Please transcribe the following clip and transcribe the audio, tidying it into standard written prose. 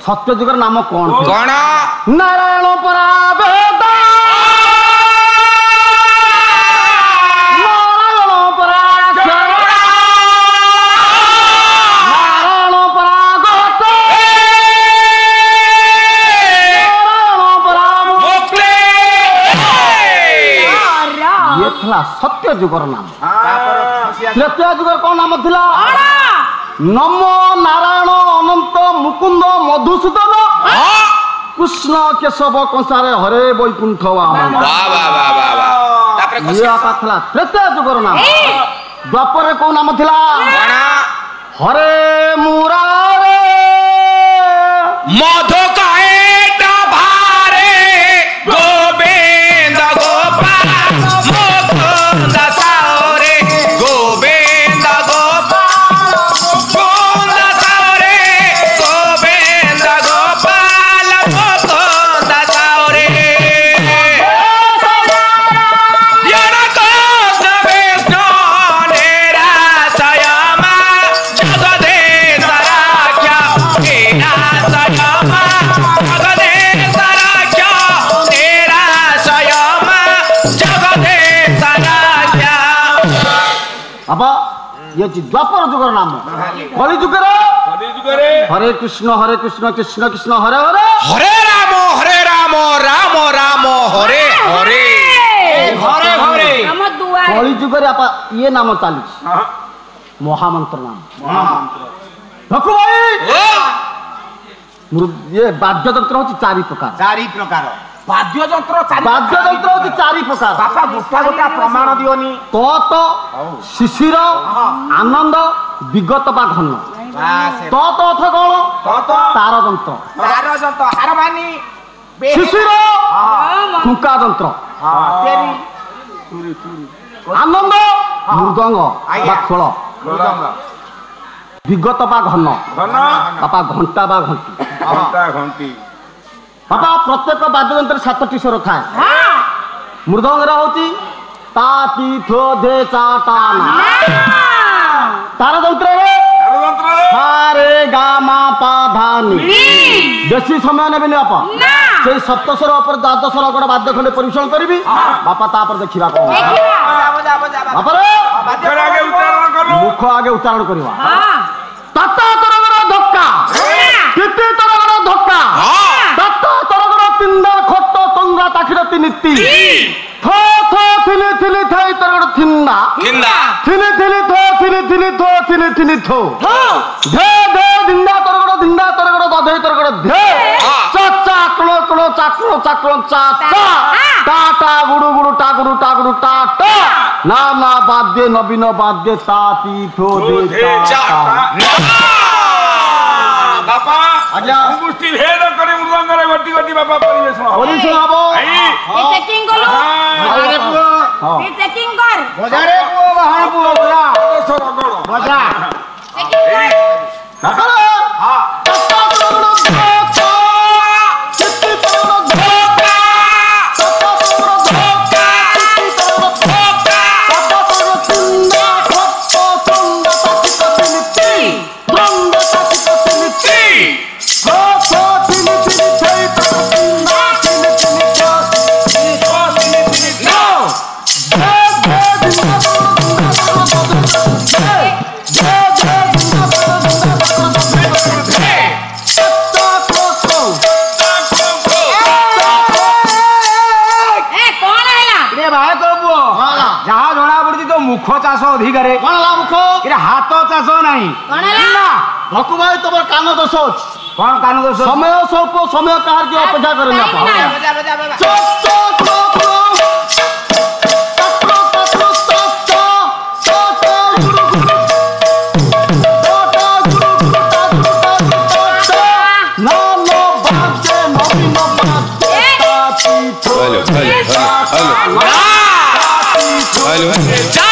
सत्य जुगर नाम कौन कौन नारायण परा वेद नारायण परा अक्षर नारायण परा गत नारायण परा मोक्ले ये था सत्य जुगर नाम त्रेतया जुगर कौन नाम थिला नमो नारायण अनंत मुकुंद मधुसूदन कृष्ण केशव कंसारे हरे वैकुंठ ये आपा थला त्रेतया जुगर नाम द्वापर को नाम थिला हरे मुरारे मधु काए भारे गोविंद गोपाल मुकुंद सारे गोविंद गोपाल मुकुंद सारे गोविंद गोपाल मुकुंद सारे यणकोश विष्णु निराशयमा जगदेश राख्या निराशयमा जगदेश राख्या निराशयमा जगदेश राख्या अब ये द्वापर जुगर नाम कलि जुगर हरे कृष्ण कृष्ण कृष्ण हरे हरे हरे राम राम राम हरे हरे हरे हरे कलि जुगर आपा ये नाम चाली महामंत्र नाम रखो भाई ये वाद्य यंत्र होची चारि प्रकार वाद्य यंत्र वाद्य यंत्र होची चारि प्रकार बापा गोटा गोटा प्रमाण दियोनी तत शिशिर आनंद विगत बा घन तत अर्थ कौन तार यंत्र हारवानी शिशिर फुंका यंत्र आनंद मृदंग बा खोल विगत बा घन बापा घंटा बा घंटी बापा प्रत्येक वाद्य यंत्र 7टी स्वर थाए मृदंग होची ता ती थो दे चा ता ना तार यंत्र सा रे गा मा पा धा नी बेसी समय नेबे नि बापा से सप्तस्वर ऊपर द्वादश स्वर गोटे वाद्य खंडे परिवेषण करी बापा तापर देखिबा को बापा मुख आगे उच्चारण करवा तत्ता तरगड़ धक्का तिति तरगड़ धक्का तत्ता तरगड़ तिंदा खट्ट तंगा ताखिर तिनिति थो थो थिली थिली थई तरगड़ थिंदा थिली थिली थो थिली थिली थो थिली थिली थो धे धे धिंदा तरगड़ दधे तरगड़ धे चा चा कलो कलो चाकलो चाकलो चा चा टा टा गुडु गुडु टा गुडु टा गुडु टा टा ना ना वाद्य नवीन वाद्य ता ती थो दे चा बापा आज्ञा मुष्टि भेद करे मृदंगरे गति गति बापा परिवेषण हबो चेकिंग करो चेकिंग कर बजारे पुओ बहन पुओ बजा चेकिंग कर हां तत्ता तरगड़ धक्का चित्ती तरगड़ धक्का तत्ता तरगड़ धक्का चित्ती तरगड़ धक्का तत्ता तरगड़ तिंदा खट्ट तंगा ताखिर तिनिति द्वंद ताखिर तिनिति थो थो थिली थिली थई तरगड़ तिंदा थिली थिली थो थिली थिली नो धे धे धिंदा जहाँ जना पड़ी तो मुख चाष अधिक मुख हाथ चाष नहीं भकु भाई तुम कान दोष कौन कान दोष समय स्वल्प समय कहार की अपेक्षा करें हेलो